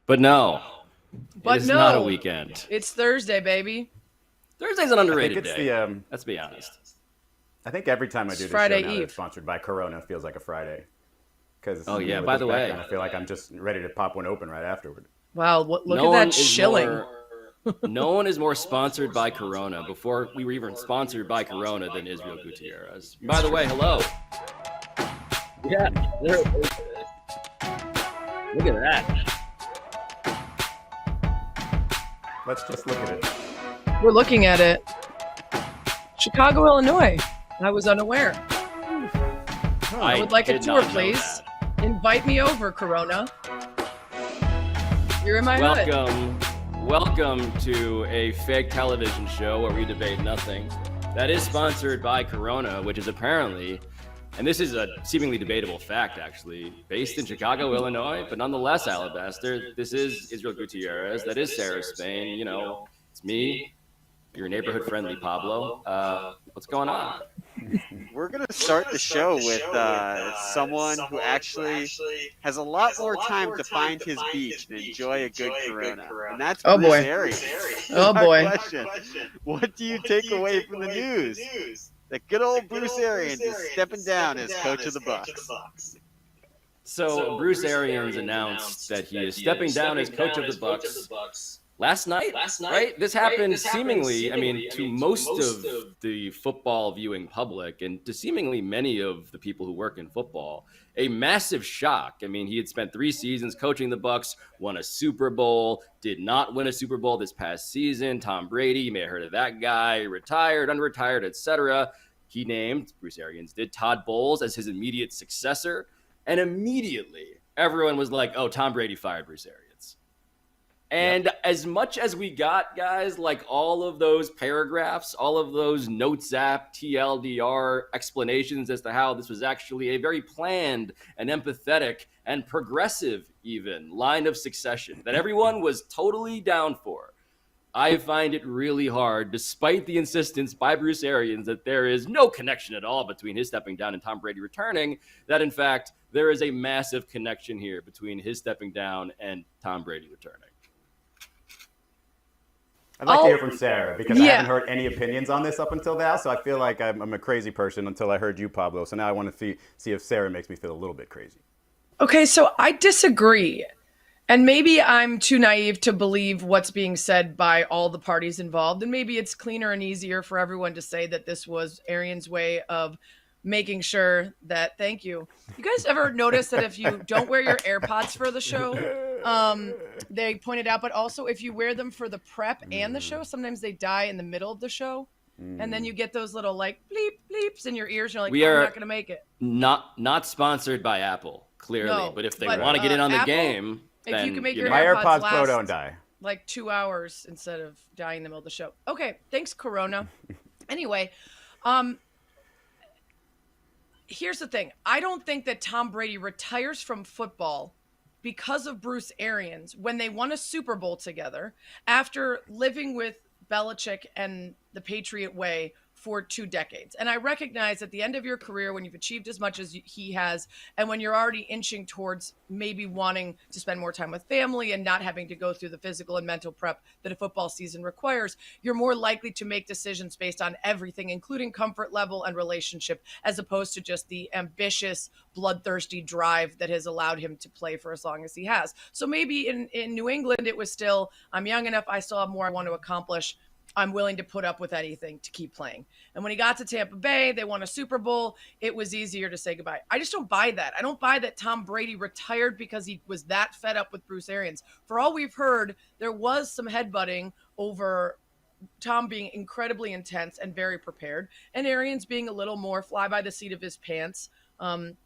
But no, it But is not a no, weekend. it's Thursday, baby. Thursday's an I think underrated it's day. the. Let's be honest. I think every time I It's do this show Friday now that it's Eve. sponsored by Corona, it feels like a Friday. Oh Because yeah. with By this the way, background, I feel like I'm just ready to pop one open right afterward. Wow, look no at that one is shilling. more. No one is more sponsored by Corona before we were even sponsored by Corona than Israel Gutierrez. By the way, hello. Yeah. Look at that. Let's just look at it. We're looking at it. Chicago, Illinois. I was unaware. I would like a did tour, not know please. that. Invite me over, Corona. You're in my hood. Welcome to a fake television show where we debate nothing. That is sponsored by Corona, which is apparently, and this is a seemingly debatable fact actually, based in Chicago, Illinois, but nonetheless, Alabaster, this is Israel Gutierrez, that is Sarah Spain, you know, it's me, your neighborhood friendly Pablo. What's going on? We're going to start the show with someone who actually has a lot more time to find his beach and enjoy a good Corona. And that's Oh, Bruce boy. Arians. Oh, Our boy. question, what do you take away from the news? That good old Bruce Arians is stepping down as coach of the Bucs. So Bruce Arians announced that he is stepping down as coach of the Bucs last night, right? This happened seemingly, I mean, to most of the football viewing public and to seemingly many of the people who work in football, a massive shock. I mean, he had spent 3 seasons coaching the Bucs, won a Super Bowl, did not win a Super Bowl this past season. Tom Brady, you may have heard of that guy, retired, unretired, etc. He named, Bruce Arians did, Todd Bowles as his immediate successor. And immediately, everyone was like, oh, Tom Brady fired Bruce Arians. And as much as we got, guys, like all of those paragraphs, all of those notes app, TLDR explanations as to how this was actually a very planned and empathetic and progressive even line of succession that everyone was totally down for, I find it really hard, despite the insistence by Bruce Arians that there is no connection at all between his stepping down and Tom Brady returning, that in fact, there is a massive connection here between his stepping down and Tom Brady returning. I'd like to hear from Sarah because I Yeah. haven't heard any opinions on this up until now, so I feel like I'm a crazy person until I heard you, Pablo. So now I want to see if Sarah makes me feel a little bit crazy. Okay, so I disagree. And maybe I'm too naive to believe what's being said by all the parties involved. And maybe it's cleaner and easier for everyone to say that this was Arian's way of making sure that, thank you. You guys ever notice that if you don't wear your AirPods for the show, they pointed out, but also if you wear them for the prep and the show, sometimes they die in the middle of the show. And then you get those little like bleep bleeps in your ears. You're like, We I'm are not going to make it. Not sponsored by Apple, clearly. No, but if they but, want to get in on the Apple, game, if then, you can make your know. My AirPods AirPods Pro last- don't die. like 2 hours instead of dying in the middle of the show. Okay, thanks, Corona. Anyway, here's the thing. I don't think that Tom Brady retires from football because of Bruce Arians when they won a Super Bowl together after living with Belichick and the Patriot way for 2 decades. And I recognize at the end of your career, when you've achieved as much as he has, and when you're already inching towards maybe wanting to spend more time with family and not having to go through the physical and mental prep that a football season requires, you're more likely to make decisions based on everything, including comfort level and relationship, as opposed to just the ambitious, bloodthirsty drive that has allowed him to play for as long as he has. So maybe in New England, it was still, I'm young enough, I still have more I want to accomplish. I'm willing to put up with anything to keep playing. And when he got to Tampa Bay, they won a Super Bowl. It was easier to say goodbye. I just don't buy that. I don't buy that Tom Brady retired because he was that fed up with Bruce Arians. For all we've heard, there was some headbutting over Tom being incredibly intense and very prepared, and Arians being a little more fly by the seat of his pants, like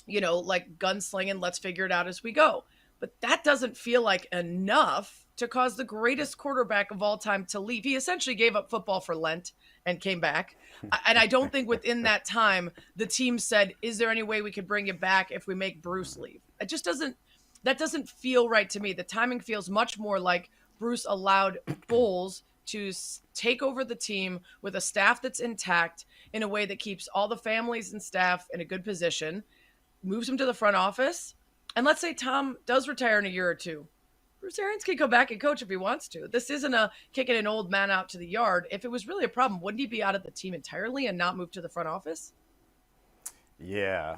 gunslinging, let's figure it out as we go. But that doesn't feel like enough to cause the greatest quarterback of all time to leave. He essentially gave up football for Lent and came back. And I don't think within that time, the team said, is there any way we could bring it back if we make Bruce leave? That doesn't feel right to me. The timing feels much more like Bruce allowed Bowles to take over the team with a staff that's intact in a way that keeps all the families and staff in a good position, moves them to the front office. And let's say Tom does retire in a year or two. Bruce Arians can go back and coach if he wants to. This isn't a kicking an old man out to the yard. If it was really a problem, wouldn't he be out of the team entirely and not move to the front office? Yeah.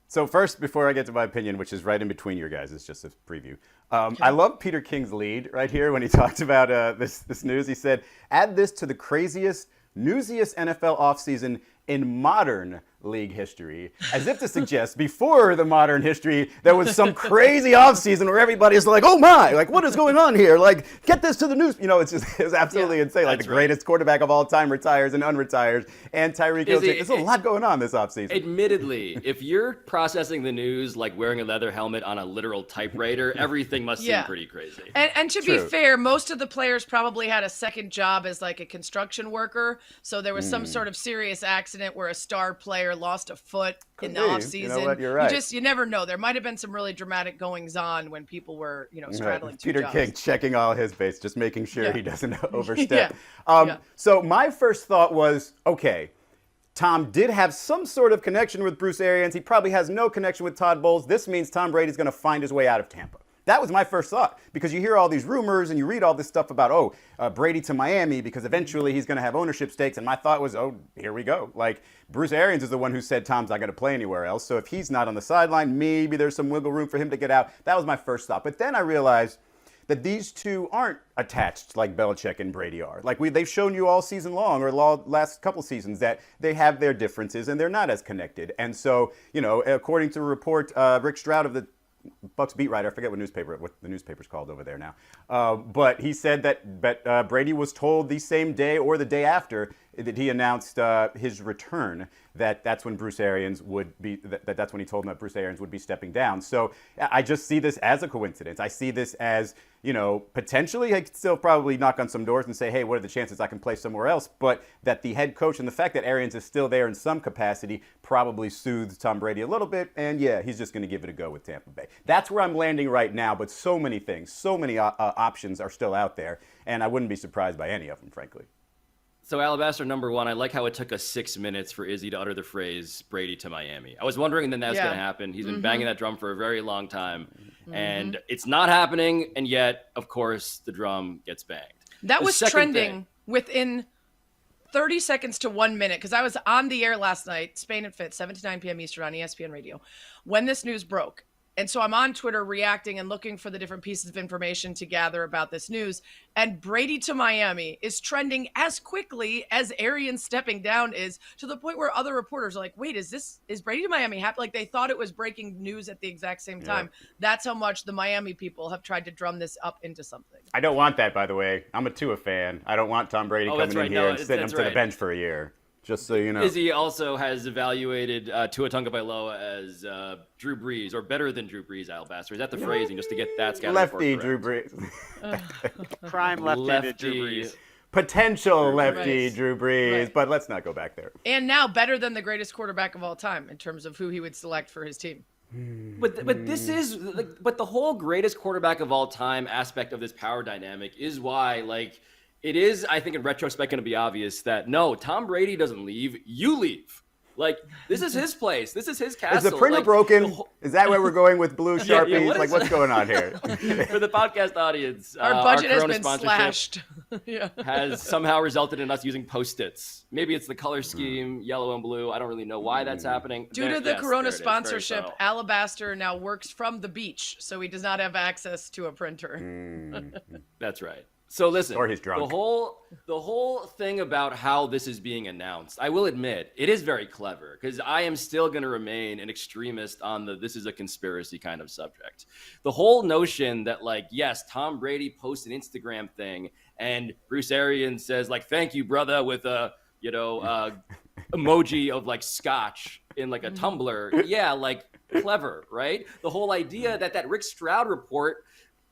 So first, before I get to my opinion, which is right in between your guys, it's just a preview. I love Peter King's lead right here when he talked about this news. He said, add this to the craziest, newsiest NFL offseason in modern league history, as if to suggest before the modern history there was some crazy offseason where everybody's like, oh my, like what is going on here? Like get this to the news. It's absolutely insane. Like the greatest quarterback of all time retires and unretires, and Tyreek Hill. There's a lot going on this offseason. Admittedly, if you're processing the news like wearing a leather helmet on a literal typewriter, everything must seem pretty crazy. And to be fair, most of the players probably had a second job as like a construction worker, so there was some sort of serious accident where a star player lost a foot in the offseason. You know what? You're right. You never know. There might have been some really dramatic goings on when people were, straddling two Peter jobs. King checking all his base, just making sure he doesn't overstep. Yeah. So my first thought was, okay, Tom did have some sort of connection with Bruce Arians. He probably has no connection with Todd Bowles. This means Tom Brady's going to find his way out of Tampa. That was my first thought, because you hear all these rumors and you read all this stuff about, Brady to Miami because eventually he's going to have ownership stakes. And my thought was, here we go. Like, Bruce Arians is the one who said Tom's not going to play anywhere else. So if he's not on the sideline, maybe there's some wiggle room for him to get out. That was my first thought. But then I realized that these two aren't attached like Belichick and Brady are. Like they've shown you all season long, or last couple seasons, that they have their differences and they're not as connected. And so, according to a report, Rick Stroud of the Bucs beat writer, I forget what the newspaper's called over there now. But he said that Brady was told the same day or the day after that he announced his return, that's when Bruce Arians would be, that's when he told him that Bruce Arians would be stepping down. So I just see this as a coincidence. I see this as, potentially I could still probably knock on some doors and say, hey, what are the chances I can play somewhere else? But that the head coach and the fact that Arians is still there in some capacity probably soothes Tom Brady a little bit. And yeah, he's just going to give it a go with Tampa Bay. That's where I'm landing right now. But so many things, so many options are still out there. And I wouldn't be surprised by any of them, frankly. So, Alabaster, number one, I like how it took us 6 minutes for Izzy to utter the phrase Brady to Miami. I was wondering when that was going to happen. He's been banging that drum for a very long time, and it's not happening, and yet, of course, the drum gets banged. That was trending within 30 seconds to 1 minute, because I was on the air last night, Spain and Fitz, 7 to 9 p.m. Eastern on ESPN Radio, when this news broke. And so I'm on Twitter reacting and looking for the different pieces of information to gather about this news. And Brady to Miami is trending as quickly as Arians stepping down is, to the point where other reporters are like, wait, is Brady to Miami happening? Like they thought it was breaking news at the exact same time. That's how much the Miami people have tried to drum this up into something. I don't want that, by the way. I'm a Tua fan. I don't want Tom Brady coming in here and sitting him to the bench for a year. Just so you know. Izzy also has evaluated Tua Tagovailoa as Drew Brees, or better than Drew Brees, Alabaster. Is that the phrasing, just to get that scouting lefty report correct? Drew Brees. Prime lefty Drew Brees. Potential lefty Drew Brees, but let's not go back there. And now better than the greatest quarterback of all time in terms of who he would select for his team. But this is but the whole greatest quarterback of all time aspect of this power dynamic is why, like, it is, I think, in retrospect, going to be obvious that no, Tom Brady doesn't leave. You leave. Like, this is his place. This is his castle. Is the printer broken? Is that where we're going with blue Sharpies? What's going on here? For the podcast audience, our budget has been slashed. Has somehow resulted in us using Post-its. Maybe it's the color scheme, yellow and blue. I don't really know why that's happening. Due to the Corona sponsorship, Alabaster now works from the beach, so he does not have access to a printer. That's right. So listen, or he's drunk. The whole thing about how this is being announced, I will admit, it is very clever, because I am still going to remain an extremist on this is a conspiracy kind of subject. The whole notion that, like, yes, Tom Brady posts an Instagram thing and Bruce Arians says, like, thank you, brother, with a, emoji of like scotch in like a tumbler. Yeah, like, clever, right? The whole idea that Rick Stroud report,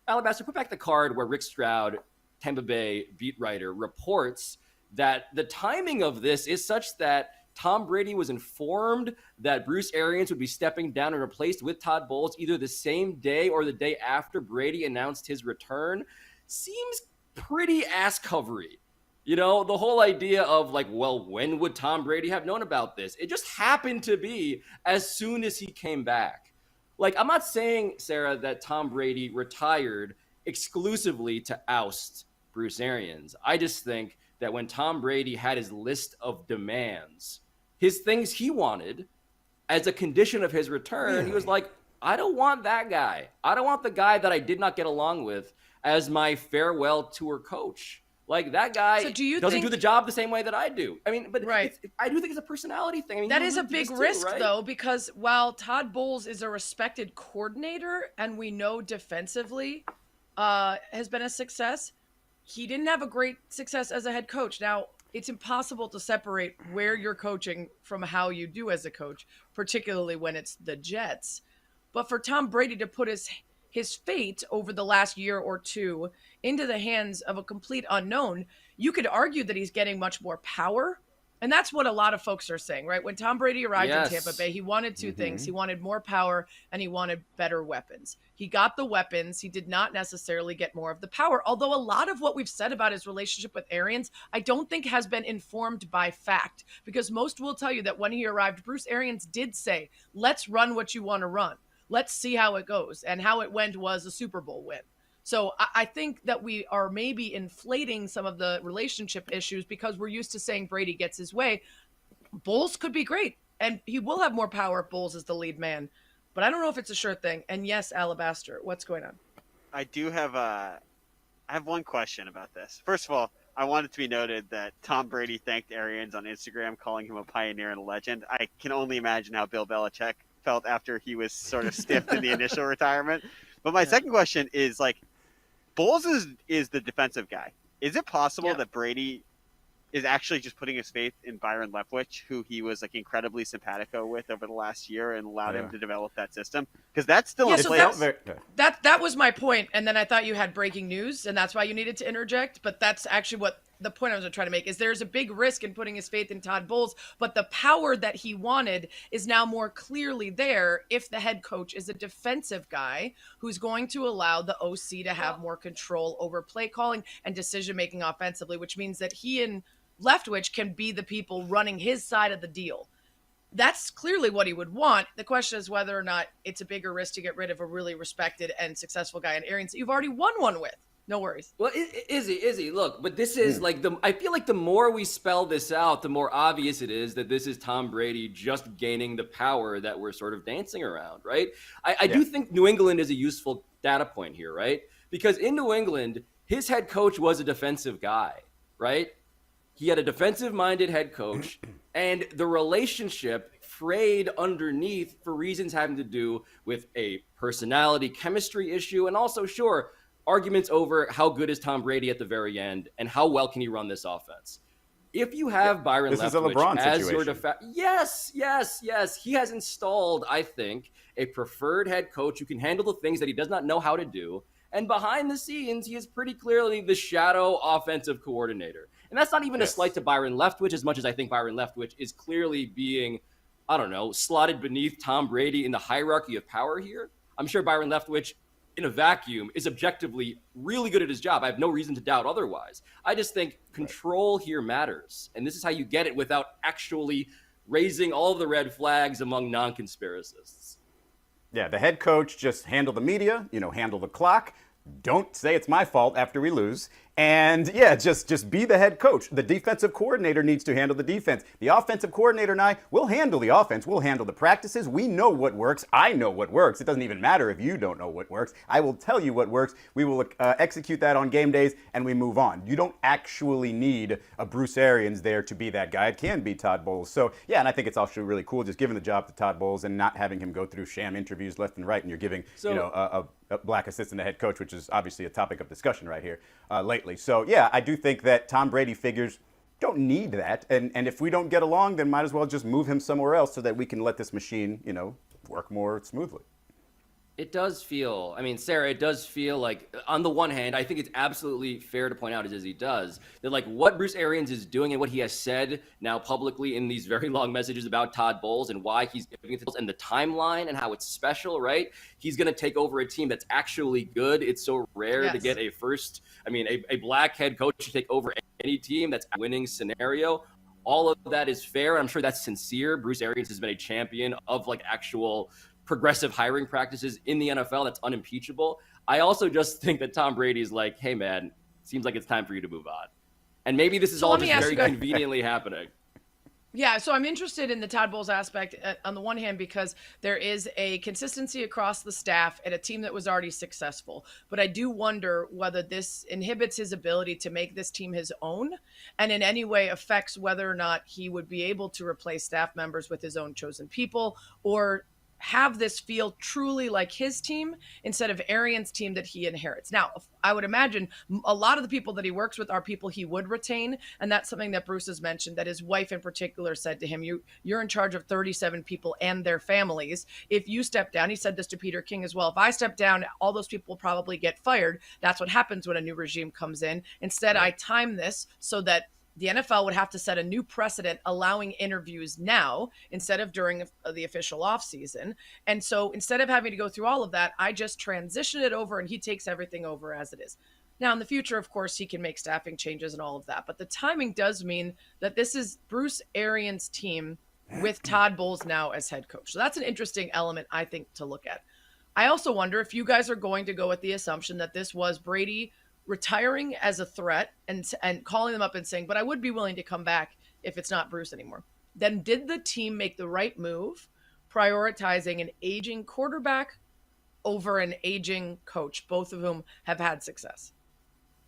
Alabaster, put back the card where Rick Stroud, Tampa Bay beat writer, reports that the timing of this is such that Tom Brady was informed that Bruce Arians would be stepping down and replaced with Todd Bowles either the same day or the day after Brady announced his return. Seems pretty ass covery. The whole idea of like, well, when would Tom Brady have known about this? It just happened to be as soon as he came back. Like, I'm not saying, Sarah, that Tom Brady retired exclusively to oust Bruce Arians. I just think that when Tom Brady had his list of demands, his things he wanted as a condition of his return, he was like, I don't want that guy. I don't want the guy that I did not get along with as my farewell tour coach. Like, that guy doesn't do the job the same way that I do. I mean, but I do think it's a personality thing. I mean, that is a big risk, though, because while Todd Bowles is a respected coordinator and we know defensively has been a success, he didn't have a great success as a head coach. Now, it's impossible to separate where you're coaching from how you do as a coach, particularly when it's the Jets. But for Tom Brady to put his fate over the last year or two into the hands of a complete unknown, you could argue that he's getting much more power. And that's what a lot of folks are saying, right? When Tom Brady arrived in Tampa Bay, he wanted two things. He wanted more power and he wanted better weapons. He got the weapons. He did not necessarily get more of the power. Although a lot of what we've said about his relationship with Arians, I don't think has been informed by fact, because most will tell you that when he arrived, Bruce Arians did say, let's run what you want to run. Let's see how it goes. And how it went was a Super Bowl win. So I think that we are maybe inflating some of the relationship issues because we're used to saying Brady gets his way. Bowles could be great, and he will have more power if Bowles is the lead man. But I don't know if it's a sure thing. And yes, Alabaster, what's going on? I have one question about this. First of all, I want it to be noted that Tom Brady thanked Arians on Instagram, calling him a pioneer and a legend. I can only imagine how Bill Belichick felt after he was sort of stiffed in the initial retirement. But my second question is, like, Bowles is the defensive guy. Is it possible that Brady is actually just putting his faith in Byron Leftwich, who he was like incredibly simpatico with over the last year and allowed him to develop that system? Because that's still in place. That was my point. And then I thought you had breaking news, and that's why you needed to interject. But that's actually what the point I was trying to make is there's a big risk in putting his faith in Todd Bowles, but the power that he wanted is now more clearly there if the head coach is a defensive guy who's going to allow the OC to have more control over play calling and decision-making offensively, which means that he and Leftwich can be the people running his side of the deal. That's clearly what he would want. The question is whether or not it's a bigger risk to get rid of a really respected and successful guy in Arians that you've already won one with. No worries. Well, Izzy, look, but this is like I feel like the more we spell this out, the more obvious it is that this is Tom Brady just gaining the power that we're sort of dancing around, right? I do think New England is a useful data point here, right? Because in New England, his head coach was a defensive guy, right? He had a defensive-minded head coach, and the relationship frayed underneath for reasons having to do with a personality chemistry issue, and also, sure, arguments over how good is Tom Brady at the very end and how well can he run this offense. If you have Byron Leftwich as your yes, he has installed, I think, a preferred head coach who can handle the things that he does not know how to do. And behind the scenes, he is pretty clearly the shadow offensive coordinator. And that's not even a slight to Byron Leftwich, as much as I think Byron Leftwich is clearly being, I don't know, slotted beneath Tom Brady in the hierarchy of power here. I'm sure Byron Leftwich, in a vacuum, is objectively really good at his job. I have no reason to doubt otherwise. I just think control here matters. And this is how you get it without actually raising all of the red flags among non-conspiracists. Yeah, the head coach just handle the media, handle the clock. Don't say it's my fault after we lose. And yeah, just be the head coach. The defensive coordinator needs to handle the defense. The offensive coordinator and I will handle the offense. We'll handle the practices. We know what works. I know what works. It doesn't even matter if you don't know what works. I will tell you what works. We will execute that on game days and we move on. You don't actually need a Bruce Arians there to be that guy. It can be Todd Bowles. So yeah, and I think it's also really cool just giving the job to Todd Bowles and not having him go through sham interviews left and right. And you're giving a black assistant head coach, which is obviously a topic of discussion right here lately. So yeah, I do think that Tom Brady figures don't need that. And if we don't get along, then might as well just move him somewhere else so that we can let this machine, work more smoothly. It does feel, Sarah, it does feel like, on the one hand, I think it's absolutely fair to point out, as he does, that like what Bruce Arians is doing and what he has said now publicly in these very long messages about Todd Bowles and why he's giving it and the timeline and how it's special, right? He's going to take over a team that's actually good. It's so rare to get a black head coach to take over any team that's a winning scenario. All of that is fair. I'm sure that's sincere. Bruce Arians has been a champion of like actual progressive hiring practices in the NFL. That's unimpeachable. I also just think that Tom Brady's like, hey, man, seems like it's time for you to move on. And maybe this is all just very conveniently happening. Yeah, so I'm interested in the Todd Bowles aspect on the one hand because there is a consistency across the staff and a team that was already successful. But I do wonder whether this inhibits his ability to make this team his own and in any way affects whether or not he would be able to replace staff members with his own chosen people or have this feel truly like his team instead of Arians' team that he inherits. Now, I would imagine a lot of the people that he works with are people he would retain. And that's something that Bruce has mentioned, that his wife in particular said to him, you're in charge of 37 people and their families. If you step down, he said this to Peter King as well, if I step down, all those people will probably get fired. That's what happens when a new regime comes in. Instead, I time this so that the NFL would have to set a new precedent allowing interviews now instead of during the official offseason. And so instead of having to go through all of that, I just transition it over and he takes everything over as it is. Now, in the future, of course, he can make staffing changes and all of that. But the timing does mean that this is Bruce Arians' team with Todd Bowles now as head coach. So that's an interesting element, I think, to look at. I also wonder if you guys are going to go with the assumption that this was Brady retiring as a threat and calling them up and saying, but I would be willing to come back if it's not Bruce anymore. Then did the team make the right move, prioritizing an aging quarterback over an aging coach, both of whom have had success?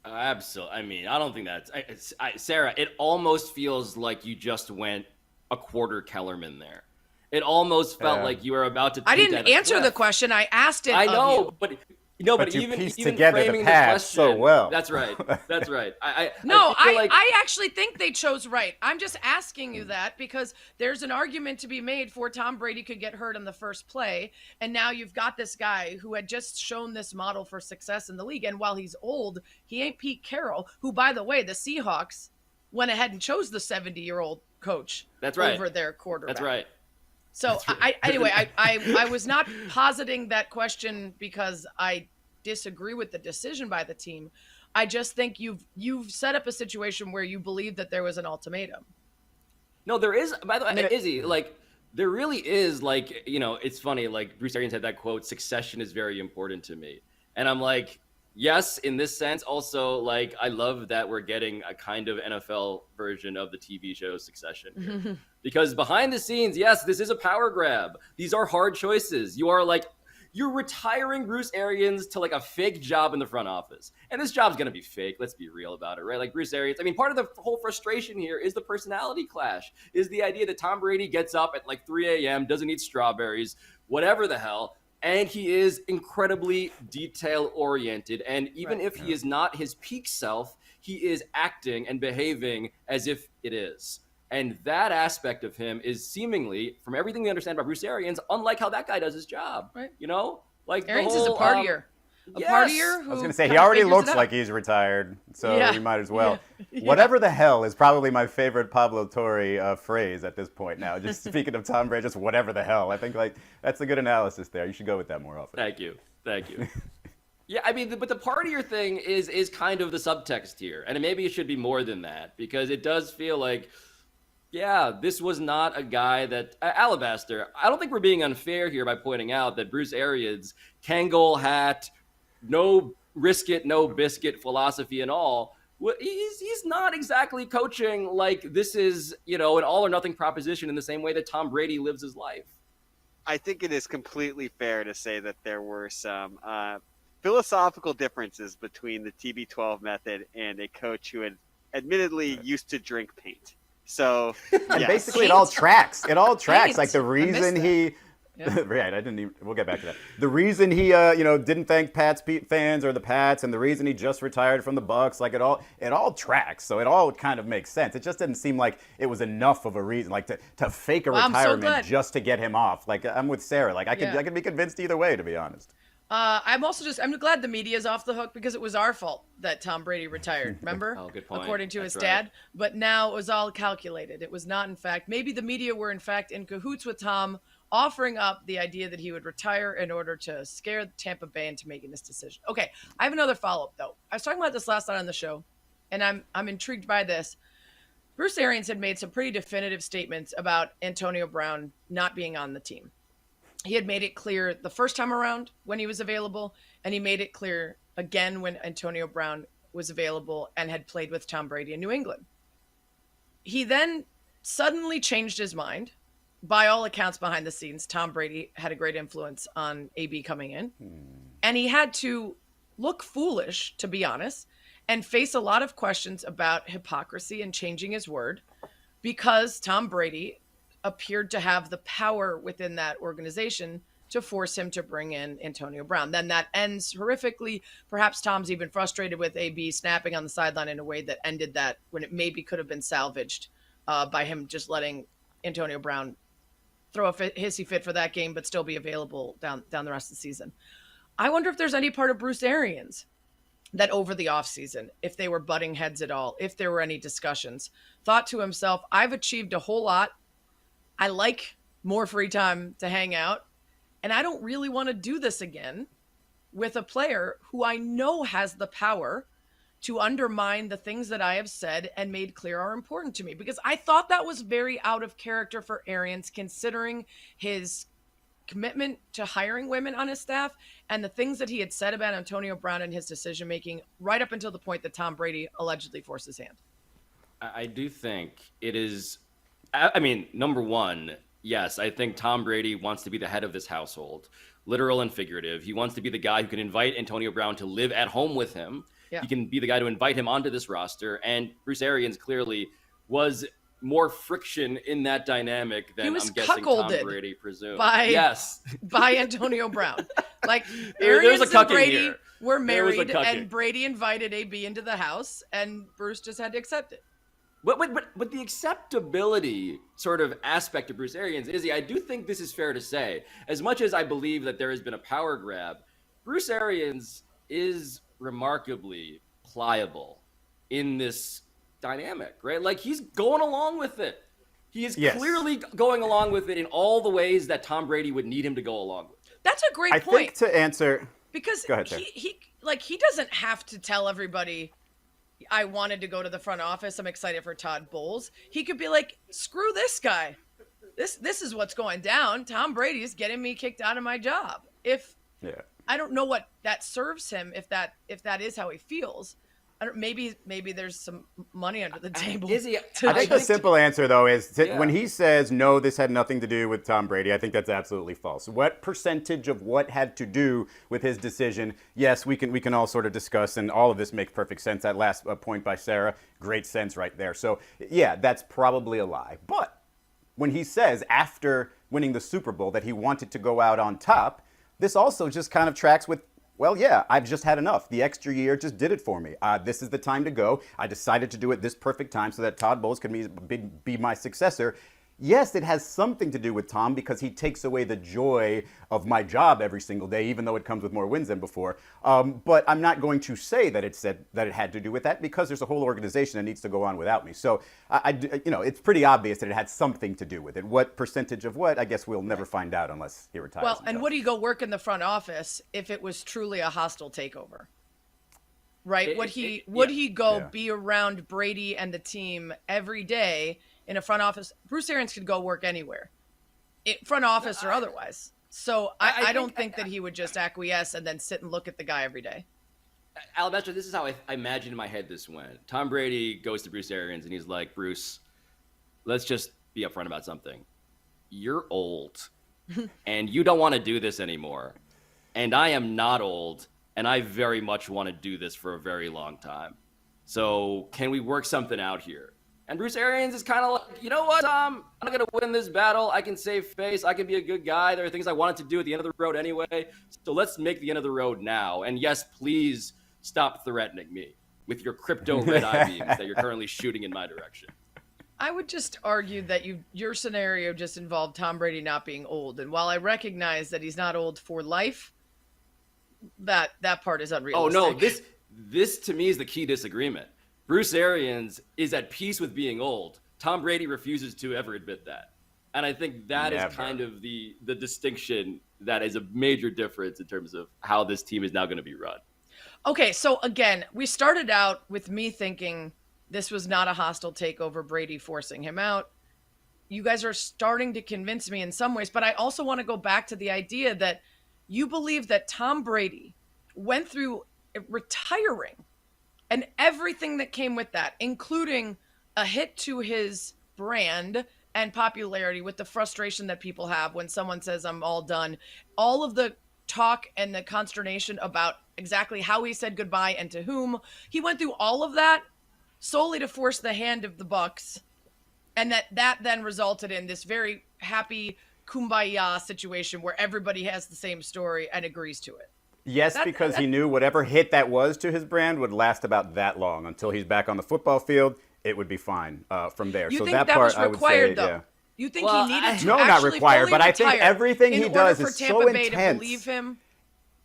Absolutely. I mean, I don't think that's Sarah. It almost feels like you just went a quarter Kellerman there. It almost felt like you were about to. I didn't answer the question. I asked it. I know, of but. No, but you even pieced even together framing the path so well. That's right. That's right. I actually think they chose right. I'm just asking you that because there's an argument to be made for Tom Brady could get hurt in the first play, and now you've got this guy who had just shown this model for success in the league. And while he's old, he ain't Pete Carroll, who, by the way, the Seahawks went ahead and chose the 70-year-old coach. That's right. Over their quarterback. That's right. So I was not positing that question because I disagree with the decision by the team. I just think you've set up a situation where you believe that there was an ultimatum. No, there is. By the way, Izzy, like there really is. Like, you know, it's funny. Like Bruce Arians had that quote: "Succession is very important to me," and I'm like, yes, in this sense. Also, like I love that we're getting a kind of NFL version of the TV show Succession here. Because behind the scenes, yes, this is a power grab. These are hard choices. You're retiring Bruce Arians to like a fake job in the front office. And this job's going to be fake. Let's be real about it, right? Like Bruce Arians. I mean, part of the whole frustration here is the personality clash, is the idea that Tom Brady gets up at like 3 a.m., doesn't eat strawberries, whatever the hell. And he is incredibly detail oriented. And even if he is not his peak self, he is acting and behaving as if it is. And that aspect of him is seemingly, from everything we understand about Bruce Arians, unlike how that guy does his job. Right. You know? Like Arians is a partier. Partier who I was going to say, he already looks like he's retired, so you might as well. Yeah. Whatever the hell is probably my favorite Pablo Torre phrase at this point now. Just speaking of Tom Brady, just whatever the hell. I think like that's a good analysis there. You should go with that more often. Thank you. Yeah, I mean, but the partier thing is kind of the subtext here. And maybe it should be more than that, because it does feel like, yeah, this was not a guy that Alabaster. I don't think we're being unfair here by pointing out that Bruce Arians, Kangol hat, no risk it, no biscuit philosophy and all. He's not exactly coaching like this is, you know, an all or nothing proposition in the same way that Tom Brady lives his life. I think it is completely fair to say that there were some philosophical differences between the TB12 method and a coach who had admittedly used to drink paint. So, and basically it all tracks. It all tracks. Paint. Like the reason he, right? I didn't even. We'll get back to that. The reason he, didn't thank Pats fans or the Pats, and the reason he just retired from the Bucs. Like it all tracks. So it all kind of makes sense. It just didn't seem like it was enough of a reason, like to fake a retirement just to get him off. Like I'm with Sarah. Like I could be convinced either way, to be honest. I'm glad the media is off the hook because it was our fault that Tom Brady retired. Remember? Oh, good point. According to his dad. But now it was all calculated. It was not, in fact, maybe the media were in fact in cahoots with Tom, offering up the idea that he would retire in order to scare Tampa Bay into making this decision. Okay, I have another follow-up though. I was talking about this last night on the show, and I'm intrigued by this. Bruce Arians had made some pretty definitive statements about Antonio Brown not being on the team. He had made it clear the first time around when he was available, And he made it clear again when Antonio Brown was available and had played with Tom Brady in New England. He then suddenly changed his mind. By all accounts behind the scenes, Tom Brady had a great influence on AB coming in. And he had to look foolish, to be honest, and face a lot of questions about hypocrisy and changing his word because Tom Brady appeared to have the power within that organization to force him to bring in Antonio Brown. Then that ends horrifically. Perhaps Tom's even frustrated with AB snapping on the sideline in a way that ended that when it maybe could have been salvaged by him just letting Antonio Brown throw a hissy fit for that game, but still be available down the rest of the season. I wonder if there's any part of Bruce Arians that over the offseason, if they were butting heads at all, if there were any discussions, thought to himself, I've achieved a whole lot. I like more free time to hang out. And I don't really want to do this again with a player who I know has the power to undermine the things that I have said and made clear are important to me. Because I thought that was very out of character for Arians, considering his commitment to hiring women on his staff and the things that he had said about Antonio Brown and his decision-making right up until the point that Tom Brady allegedly forced his hand. I do think it is, I mean, number one, yes, I think Tom Brady wants to be the head of this household, literal and figurative. He wants to be the guy who can invite Antonio Brown to live at home with him. Yeah. He can be the guy to invite him onto this roster. And Bruce Arians clearly was more friction in that dynamic than I'm guessing Tom Brady presumed. By Antonio Brown. Like Arians and Brady were married, and Brady invited AB into the house, and Bruce just had to accept it. But the acceptability sort of aspect of Bruce Arians, Izzy, I do think this is fair to say. As much as I believe that there has been a power grab, Bruce Arians is remarkably pliable in this dynamic, right? Like, he's going along with it. He is clearly going along with it in all the ways that Tom Brady would need him to go along with it. That's a great point. I think to answer... Because go ahead, he doesn't have to tell everybody, I wanted to go to the front office, I'm excited for Todd Bowles. He could be like, screw this guy. This is what's going down. Tom Brady's getting me kicked out of my job. I don't know what that serves him if that is how he feels. Maybe there's some money under the table. I think the simple answer, though, is when he says, no, this had nothing to do with Tom Brady, I think that's absolutely false. What percentage of what had to do with his decision? Yes, we can all sort of discuss, and all of this makes perfect sense. That last point by Sarah, great sense right there. So, yeah, that's probably a lie. But when he says after winning the Super Bowl that he wanted to go out on top, this also just kind of tracks with, well, yeah, I've just had enough. The extra year just did it for me. This is the time to go. I decided to do it this perfect time so that Todd Bowles could be my successor. Yes, it has something to do with Tom because he takes away the joy of my job every single day, even though it comes with more wins than before. But I'm not going to say that it had to do with that because there's a whole organization that needs to go on without me. So, it's pretty obvious that it had something to do with it. What percentage of what, I guess we'll never find out unless he retires. Well, and would he go work in the front office if it was truly a hostile takeover? Right? Would he go be around Brady and the team every day in a front office? Bruce Arians could go work anywhere, front office or otherwise. So I don't think that he would just acquiesce and then sit and look at the guy every day. Alabama, this is how I imagine in my head this went. Tom Brady goes to Bruce Arians and he's like, Bruce, let's just be upfront about something. You're old and you don't want to do this anymore. And I am not old and I very much want to do this for a very long time. So can we work something out here? And Bruce Arians is kind of like, you know what, Tom? I'm not going to win this battle. I can save face. I can be a good guy. There are things I wanted to do at the end of the road anyway. So let's make the end of the road now. And yes, please stop threatening me with your crypto red eye beams that you're currently shooting in my direction. I would just argue that your scenario just involved Tom Brady not being old. And while I recognize that he's not old for life, that part is unrealistic. Oh, no, this to me is the key disagreement. Bruce Arians is at peace with being old. Tom Brady refuses to ever admit that. And I think that is kind of the distinction that is a major difference in terms of how this team is now going to be run. Okay, so again, we started out with me thinking this was not a hostile takeover, Brady forcing him out. You guys are starting to convince me in some ways, but I also want to go back to the idea that you believe that Tom Brady, went through retiring and everything that came with that, including a hit to his brand and popularity with the frustration that people have when someone says, I'm all done. All of the talk and the consternation about exactly how he said goodbye and to whom. He went through all of that solely to force the hand of the Bucs. And that then resulted in this very happy kumbaya situation where everybody has the same story and agrees to it. Yes, because he knew whatever hit that was to his brand would last about that long. Until he's back on the football field, it would be fine from there. You so think that that part, was I would required, say, though? yeah. You think he needed to No, not actually required, fully but I think retire everything he in does order is for Tampa so Bay intense. to believe him?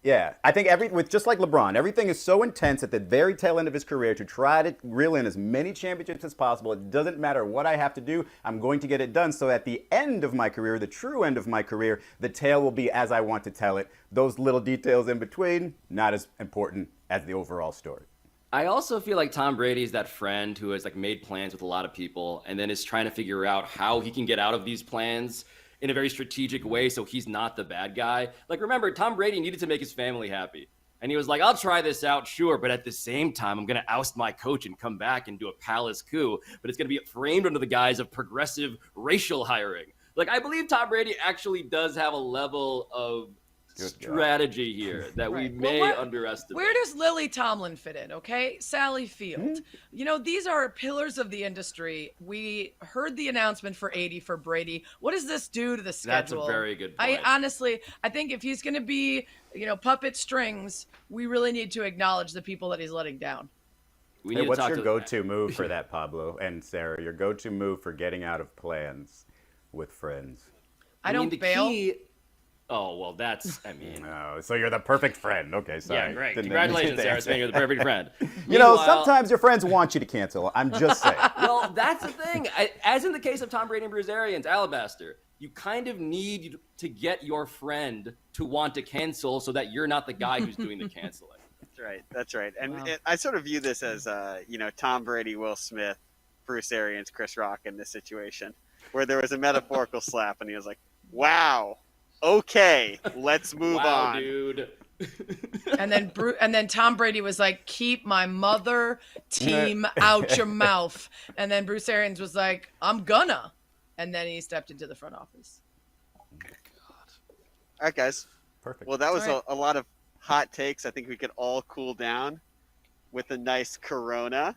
Yeah, I think with just like LeBron, everything is so intense at the very tail end of his career to try to reel in as many championships as possible. It doesn't matter what I have to do, I'm going to get it done. So at the end of my career, the true end of my career, the tale will be as I want to tell it. Those little details in between, not as important as the overall story. I also feel like Tom Brady is that friend who has like made plans with a lot of people and then is trying to figure out how he can get out of these plans in a very strategic way so he's not the bad guy. Like, remember, Tom Brady needed to make his family happy. And he was like, I'll try this out, sure, but at the same time, I'm going to oust my coach and come back and do a palace coup. But it's going to be framed under the guise of progressive racial hiring. Like, I believe Tom Brady actually does have a level of strategy here that we may underestimate. Where does Lily Tomlin fit in, okay? Sally Field. You know, these are pillars of the industry. We heard the announcement for 80 for Brady. What does this do to the schedule? That's a very good point. I think if he's going to be, puppet strings, we really need to acknowledge the people that he's letting down. What's your go-to move for that, Pablo and Sarah? Your go-to move for getting out of plans with friends? I don't bail. Oh, well, Oh, so you're the perfect friend. Okay, sorry. Yeah, great. Congratulations, Sarah, saying you're the perfect friend. Sometimes your friends want you to cancel. I'm just saying. Well, that's the thing. As in the case of Tom Brady and Bruce Arians, Alabaster, you kind of need to get your friend to want to cancel so that you're not the guy who's doing the canceling. That's right. And I sort of view this as, Tom Brady, Will Smith, Bruce Arians, Chris Rock in this situation, where there was a metaphorical slap, and he was like, wow. Okay, let's move on, dude. And then Tom Brady was like, "Keep my mother team out your mouth." And then Bruce Arians was like, "I'm gonna," and then he stepped into the front office. God. All right, guys. Perfect. Well, that was a lot of hot takes. I think we could all cool down with a nice Corona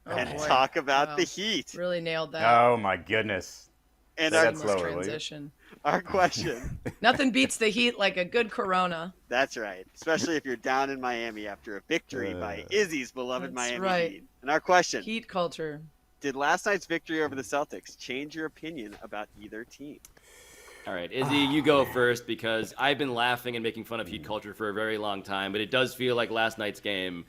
and talk about the Heat. Really nailed that. Oh my goodness. And our question. Nothing beats the Heat like a good Corona. That's right. Especially if you're down in Miami after a victory by Izzy's beloved Miami Heat. And our question. Heat culture. Did last night's victory over the Celtics change your opinion about either team? All right, Izzy, you go first because I've been laughing and making fun of Heat culture for a very long time, but it does feel like last night's game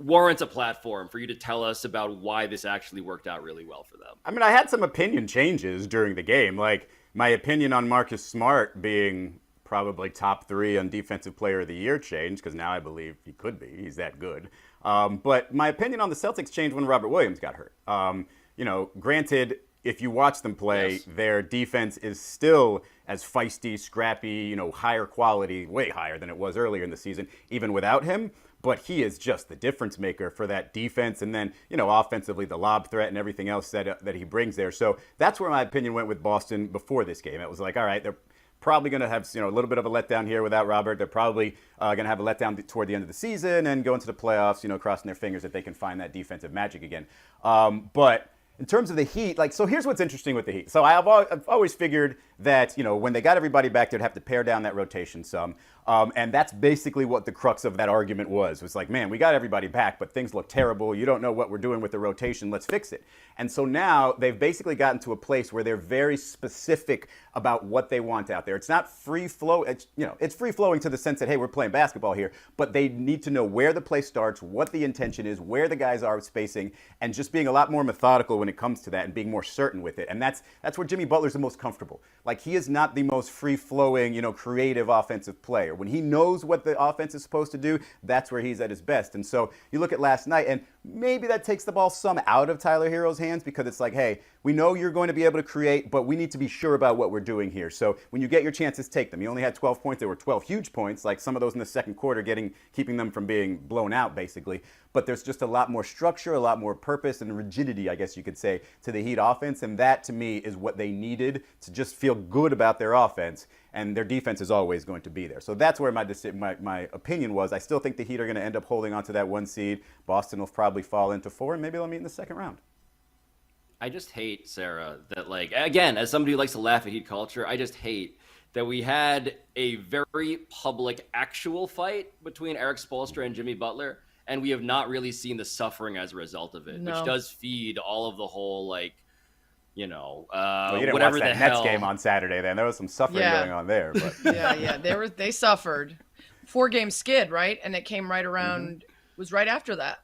warrants a platform for you to tell us about why this actually worked out really well for them. I mean, I had some opinion changes during the game. Like, my opinion on Marcus Smart being probably top 3 on Defensive Player of the Year changed, because now I believe he could be. He's that good. But my opinion on the Celtics changed when Robert Williams got hurt. Granted, if you watch them play, their defense is still as feisty, scrappy, higher quality, way higher than it was earlier in the season, even without him. But he is just the difference maker for that defense. And then, offensively, the lob threat and everything else that he brings there. So that's where my opinion went with Boston before this game. It was like, all right, they're probably going to have a little bit of a letdown here without Robert. They're probably going to have a letdown toward the end of the season and go into the playoffs, crossing their fingers that they can find that defensive magic again. But in terms of the Heat, so here's what's interesting with the Heat. So I've always figured that, when they got everybody back, they'd have to pare down that rotation some. And that's basically what the crux of that argument was. It was like, man, we got everybody back, but things look terrible. You don't know what we're doing with the rotation. Let's fix it. And so now they've basically gotten to a place where they're very specific about what they want out there. It's not free flow. It's free flowing to the sense that, hey, we're playing basketball here, but they need to know where the play starts, what the intention is, where the guys are spacing, and just being a lot more methodical when it comes to that and being more certain with it. And that's where Jimmy Butler's the most comfortable. Like, he is not the most free flowing, creative offensive player. When he knows what the offense is supposed to do, that's where he's at his best. And so you look at last night, and maybe that takes the ball some out of Tyler Hero's hands, because it's like, hey, we know you're going to be able to create, but we need to be sure about what we're doing here. So when you get your chances, take them. He only had 12 points. There were 12 huge points, like some of those in the second quarter, keeping them from being blown out, basically. But there's just a lot more structure, a lot more purpose and rigidity, I guess you could say, to the Heat offense. And that, to me, is what they needed to just feel good about their offense. And their defense is always going to be there. So that's where my opinion was. I still think the Heat are going to end up holding on to that 1 seed. Boston will probably fall into 4, and maybe they'll meet in the second round. I just hate, Sarah, that, like, again, as somebody who likes to laugh at Heat culture, I just hate that we had a very public actual fight between Eric Spoelstra and Jimmy Butler, and we have not really seen the suffering as a result of it, which does feed all of the whole, like, you know, well, you didn't whatever watch that the Nets hell. game on Saturday. Then there was some suffering going on there. But. They suffered. 4-game skid, right? And it came right around. Was right after that.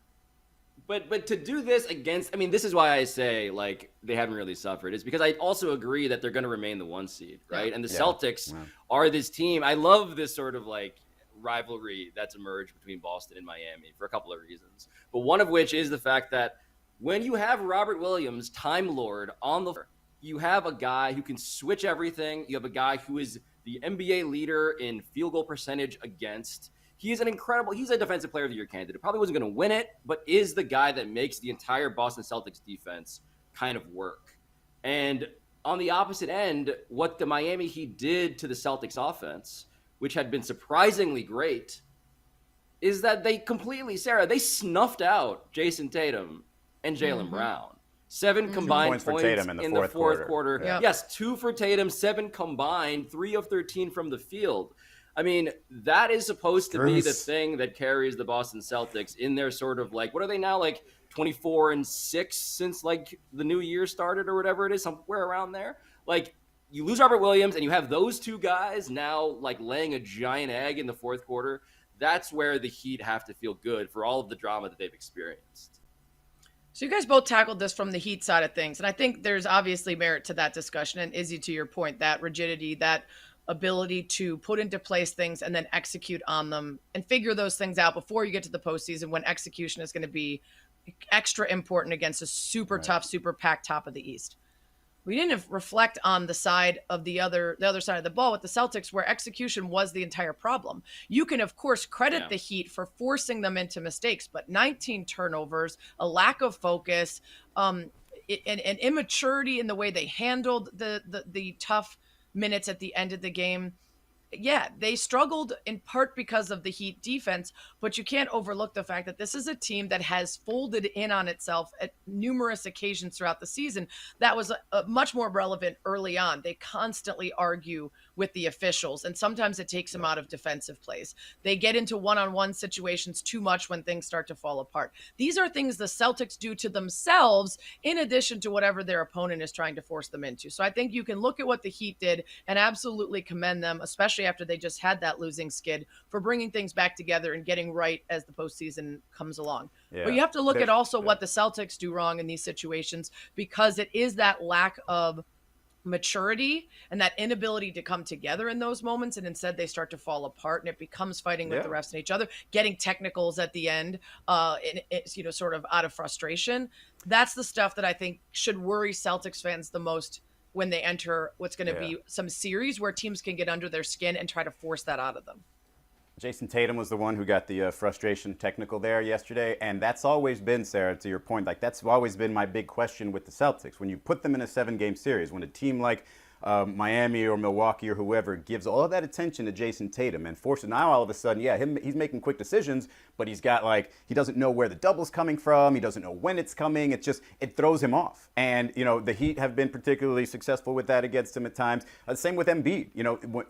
But to do this against, I mean, this is why I say, like, they haven't really suffered, is because I also agree that they're going to remain the 1 seed, right? And the Celtics are this team. I love this sort of, like, rivalry that's emerged between Boston and Miami for a couple of reasons. But one of which is the fact that when you have Robert Williams, Time Lord, on the floor, you have a guy who can switch everything. You have a guy who is the NBA leader in field goal percentage against. He's a defensive player of the year candidate. Probably wasn't going to win it, but is the guy that makes the entire Boston Celtics defense kind of work. And on the opposite end, what the Miami Heat did to the Celtics offense, which had been surprisingly great, is that they snuffed out Jason Tatum and Jaylen Brown. 7 combined points for Tatum in the fourth quarter. Yeah. Yes, 2 for Tatum, 7 combined, 3 of 13 from the field. I mean, that is supposed to be the thing that carries the Boston Celtics in their sort of, like, what are they now, like 24-6 since, like, the new year started or whatever it is, somewhere around there. Like, you lose Robert Williams and you have those 2 guys now, like, laying a giant egg in the fourth quarter. That's where the Heat have to feel good for all of the drama that they've experienced. So you guys both tackled this from the Heat side of things, and I think there's obviously merit to that discussion. And Izzy, to your point, that rigidity, that ability to put into place things and then execute on them and figure those things out before you get to the postseason, when execution is going to be extra important against a super tough, super packed top of the East. We didn't reflect on the side of the other side of the ball with the Celtics, where execution was the entire problem. You can, of course, credit the Heat for forcing them into mistakes, but 19 turnovers, a lack of focus, an immaturity in the way they handled the tough minutes at the end of the game. Yeah, they struggled in part because of the Heat defense, but you can't overlook the fact that this is a team that has folded in on itself at numerous occasions throughout the season. That was much more relevant early on. They constantly argue with the officials, and sometimes it takes them out of defensive plays. They get into one-on-one situations too much when things start to fall apart. These are things the Celtics do to themselves in addition to whatever their opponent is trying to force them into. So I think you can look at what the Heat did and absolutely commend them, especially after they just had that losing skid, for bringing things back together and getting right as the postseason comes along. Yeah. But you have to look at also what the Celtics do wrong in these situations, because it is that lack of maturity and that inability to come together in those moments, and instead they start to fall apart, and it becomes fighting with the refs and each other, getting technicals at the end, and it's, sort of out of frustration. That's the stuff that I think should worry Celtics fans the most when they enter what's going to be some series where teams can get under their skin and try to force that out of them. Jason Tatum was the one who got the frustration technical there yesterday, and that's always been, Sarah, to your point, like that's always been my big question with the Celtics. When you put them in a 7-game series, when a team like Miami or Milwaukee or whoever gives all of that attention to Jason Tatum and forces, now all of a sudden, he's making quick decisions, but he's got he doesn't know where the double's coming from, he doesn't know when it's coming, it throws him off. And, the Heat have been particularly successful with that against him at times. Same with Embiid,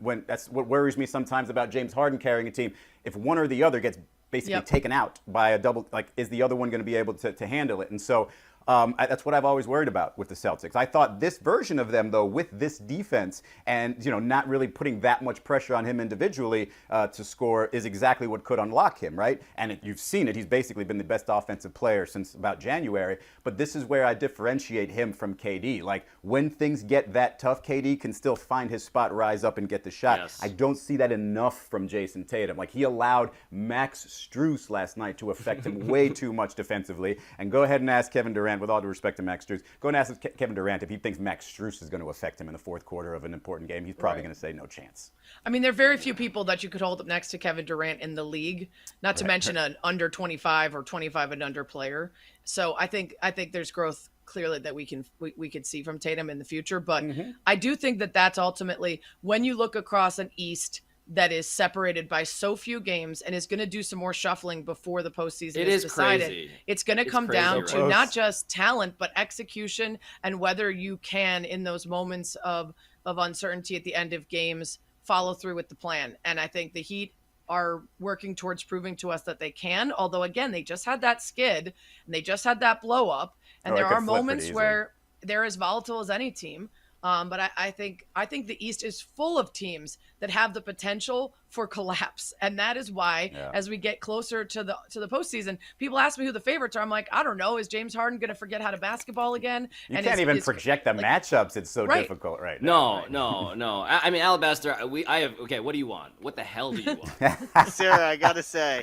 when that's what worries me sometimes about James Harden carrying a team. If one or the other gets basically taken out by a double, is the other one going to be able to handle it? And so That's what I've always worried about with the Celtics. I thought this version of them, though, with this defense and not really putting that much pressure on him individually to score, is exactly what could unlock him, right? And you've seen it. He's basically been the best offensive player since about January. But this is where I differentiate him from KD. Like, when things get that tough, KD can still find his spot, rise up, and get the shot. Yes. I don't see that enough from Jason Tatum. Like, he allowed Max Strus last night to affect him way too much defensively. And go ahead and ask Kevin Durant, with all due respect to Max Strus, go and ask Kevin Durant if he thinks Max Strus is going to affect him in the fourth quarter of an important game. He's probably going to say no chance. I mean, there are very few people that you could hold up next to Kevin Durant in the league, not to mention an under 25 or 25 and under player. So I think there's growth clearly that we could see from Tatum in the future. But I do think that that's ultimately, when you look across an East that is separated by so few games and is going to do some more shuffling before the postseason is decided. Crazy. It's going to come down to Close. not just talent, but execution and whether you can, in those moments of uncertainty at the end of games, follow through with the plan. And I think the Heat are working towards proving to us that they can. Although, again, they just had that skid and they just had that blow up. And there are moments where they're as volatile as any team. But I think the East is full of teams that have the potential for collapse, and that is why, as we get closer to the postseason, people ask me who the favorites are. I'm like, I don't know. Is James Harden going to forget how to basketball again? You can't even project the matchups. It's so difficult right now. No. I mean, Alabaster, okay, what do you want? What the hell do you want? Sarah, I gotta say,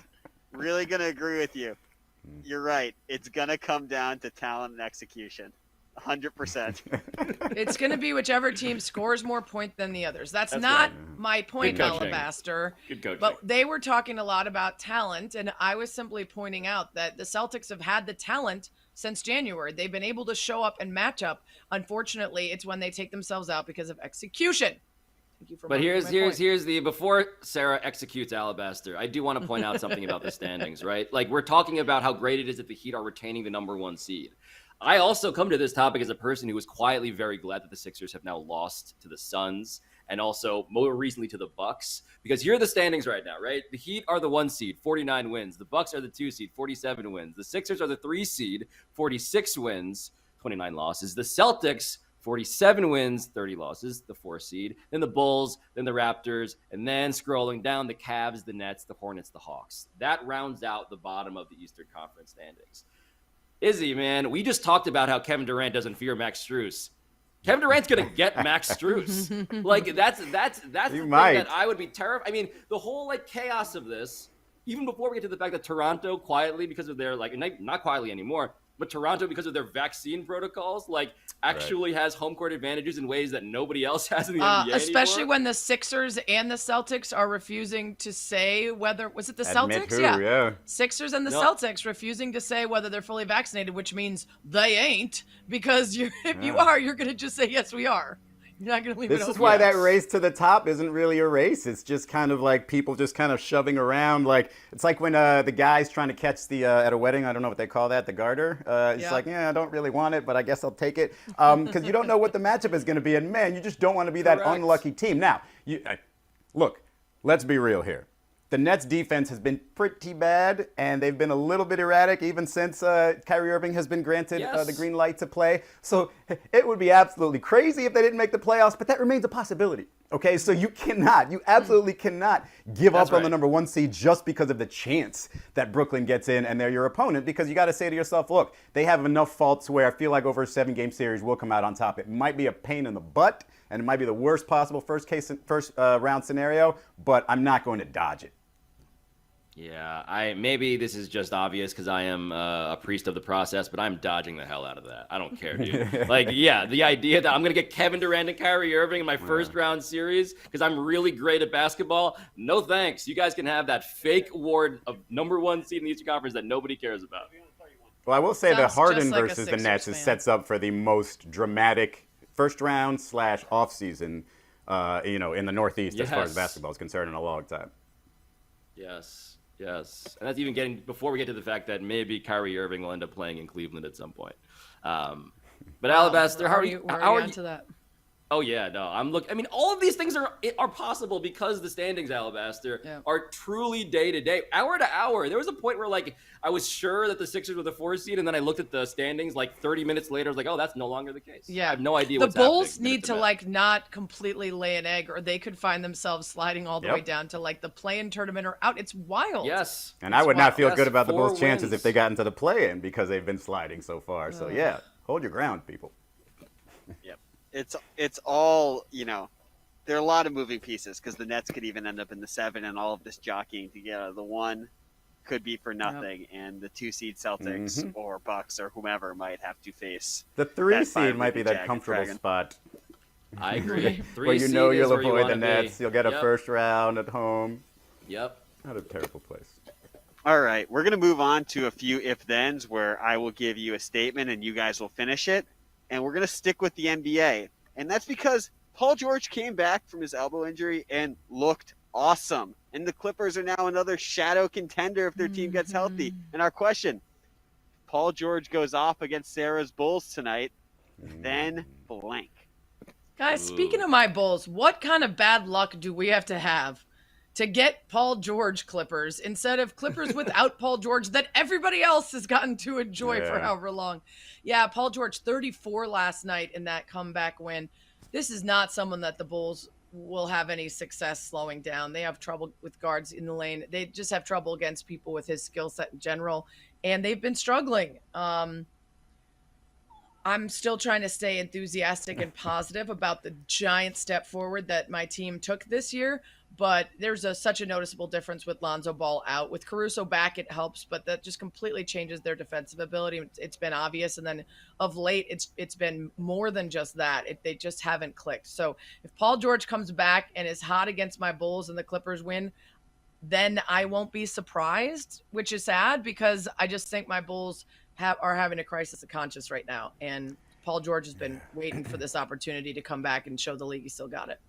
really gonna agree with you. You're right. It's gonna come down to talent and execution. 100%. It's going to be whichever team scores more points than the others. That's not my point, Alabaster. Good coaching. But they were talking a lot about talent, and I was simply pointing out that the Celtics have had the talent since January. They've been able to show up and match up. Unfortunately, it's when they take themselves out because of execution. Thank you for But here's the, before Sarah executes Alabaster, I do want to point out something about the standings, right? Like, we're talking about how great it is that the Heat are retaining the number one seed. I also come to this topic as a person who was quietly very glad that the Sixers have now lost to the Suns and also more recently to the Bucs, because here are the standings right now, right? The Heat are the 1 seed, 49 wins. The Bucs are the 2 seed, 47 wins. The Sixers are the 3 seed, 46 wins, 29 losses. The Celtics, 47 wins, 30 losses, the 4 seed. Then the Bulls, then the Raptors, and then scrolling down, the Cavs, the Nets, the Hornets, the Hawks. That rounds out the bottom of the Eastern Conference standings. Izzy, man, we just talked about how Kevin Durant doesn't fear Max Strus. Kevin Durant's gonna get Max Strus. Like, that's the thing that I would be terrified. I mean, the whole chaos of this, even before we get to the fact that Toronto quietly, because of their not quietly anymore, but Toronto, because of their vaccine protocols, actually has home court advantages in ways that nobody else has in the NBA especially anymore. when the Sixers and the Celtics are refusing to say whether, was it the Celtics? Yeah. Sixers and the Celtics refusing to say whether they're fully vaccinated, which means they ain't, because if you are, you're going to just say, yes, we are. You're not going to leave it open. This is why that race to the top isn't really a race. It's just kind of like people just kind of shoving around. It's like when the guy's trying to catch the at a wedding. I don't know what they call that, the garter. It's like, I don't really want it, but I guess I'll take it. Because you don't know what the matchup is going to be. And, man, you just don't want to be that unlucky team. Now, look, let's be real here. The Nets' defense has been pretty bad, and they've been a little bit erratic even since Kyrie Irving has been granted the green light to play. So it would be absolutely crazy if they didn't make the playoffs, but that remains a possibility. Okay, so you absolutely cannot give up on the number 1 seed just because of the chance that Brooklyn gets in and they're your opponent, because you got to say to yourself, look, they have enough faults where I feel like over a 7-game series we'll come out on top. It might be a pain in the butt, and it might be the worst possible first round scenario, but I'm not going to dodge it. Yeah, maybe this is just obvious because I am a priest of the process, but I'm dodging the hell out of that. I don't care, dude. The idea that I'm going to get Kevin Durant and Kyrie Irving in my first round series because I'm really great at basketball, no thanks. You guys can have that fake award of number 1 seed in the Eastern Conference that nobody cares about. Well, I will say the Harden like versus the Nets sets up for the most dramatic first round / offseason, in the Northeast as far as basketball is concerned in a long time. Yes. And that's even getting before we get to the fact that maybe Kyrie Irving will end up playing in Cleveland at some point. But Alabaster, how are you? Onto that? Oh yeah, no. I mean, all of these things are possible because the standings, Alabaster, are truly day to day, hour to hour. There was a point where like I was sure that the Sixers were the 4 seed, and then I looked at the standings like 30 minutes later. I was like, oh, that's no longer the case. Yeah, I have no idea the what's happening. The Bulls need to like not completely lay an egg, or they could find themselves sliding all the way down to like the play-in tournament or out. It's wild. Yes, and I would not feel good about the Bulls' wins. chances if they got into the play-in because they've been sliding so far. So yeah, hold your ground, people. Yep. It's all, there are a lot of moving pieces because the Nets could even end up in the 7, and all of this jockeying to get out of the 1 could be for nothing, and the 2 seed Celtics or Bucks or whomever might have to face the 3 seed might be that comfortable spot. I agree. Where you'll avoid the Nets, you'll get a first round at home. Yep. Not a terrible place. All right, we're going to move on to a few if-thens where I will give you a statement and you guys will finish it. And we're going to stick with the NBA. And that's because Paul George came back from his elbow injury and looked awesome. And the Clippers are now another shadow contender if their team gets healthy. And our question, Paul George goes off against Sarah's Bulls tonight, then blank. Guys, speaking of my Bulls, what kind of bad luck do we have to get Paul George Clippers instead of Clippers without Paul George that everybody else has gotten to enjoy for however long? Yeah, Paul George, 34 last night in that comeback win. This is not someone that the Bulls will have any success slowing down. They have trouble with guards in the lane. They just have trouble against people with his skill set in general, and they've been struggling. I'm still trying to stay enthusiastic and positive about the giant step forward that my team took this year, but there's such a noticeable difference with Lonzo Ball out. With Caruso back, it helps, but that just completely changes their defensive ability. It's been obvious, and then of late, it's been more than just that. They just haven't clicked. So if Paul George comes back and is hot against my Bulls and the Clippers win, then I won't be surprised, which is sad because I just think my Bulls are having a crisis of conscience right now, and Paul George has been waiting for this opportunity to come back and show the league he still got it.